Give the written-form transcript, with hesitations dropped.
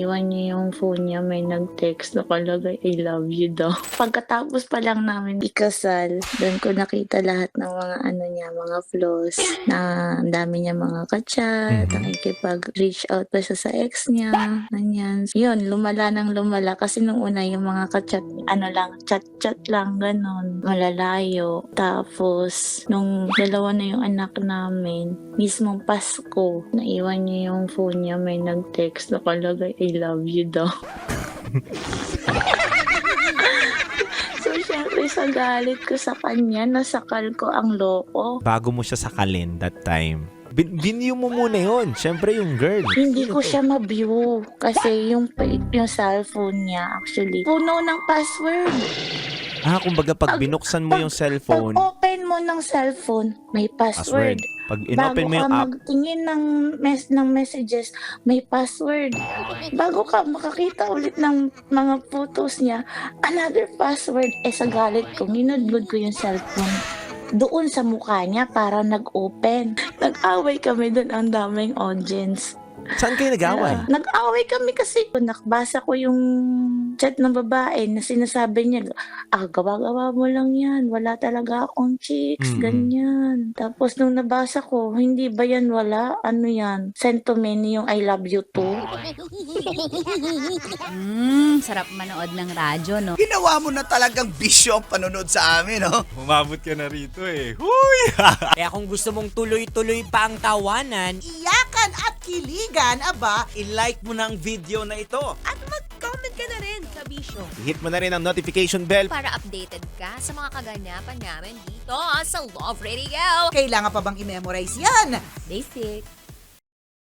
Naiwan niya yung phone niya, may nag-text nakalagay, I love you daw. Pagkatapos pa lang namin ikasal, doon ko nakita lahat ng mga ano niya, mga flaws, na ang dami niya mga ka-chat, nakikipag-reach out pa siya sa ex niya, ganyan. Yun, lumala ng lumala kasi nung una yung mga ka-chat, ano lang, chat-chat lang, ganon, malalayo. Tapos, nung dalawa na yung anak namin, mismong Pasko, naiwan niya yung phone niya, may nag-text nakalagay, I love you daw. So, syempre sa galit ko sa kanya, nasakal ko ang loko. Bago mo siya sakalin that time, binview mo muna yun. Siyempre yung girl. Hindi ko siya ma-view kasi yung cellphone niya actually puno ng password. Kumbaga pag binuksan mo yung cellphone, Pag open mo ng cellphone, may password. Pag inopen mo yung Bago ka app, magtingin ng messages, may password. Bago ka makakita ulit ng mga photos niya, another password. Sa galit ko, ginudgod ko yung cellphone doon sa mukha niya para nag-open. Nag-away kami doon, ang daming audience. saan kayo nag-away? Nag-away kami kasi nakbasa ko yung chat ng babae na sinasabi niya, gawa-gawa mo lang yan, wala talaga akong chicks, ganyan. Tapos nung nabasa ko, hindi ba yan wala? Ano yan? Send to me yung I love you too. Sarap manood ng radyo, no? Ginawa mo na talagang bisyo ang panonood sa amin, no? Umabot ka na rito eh. Huy! Kaya kung gusto mong tuloy-tuloy pa ang tawanan, Iyakan at kiligan, aba, i-like mo na ang video na ito. at mag-comment ka na rin sa Bisyo. Hit mo na rin ang notification bell. Para updated ka sa mga kaganapan namin dito sa Love Radio. Kailangan pa bang i-memorize yan? Basic.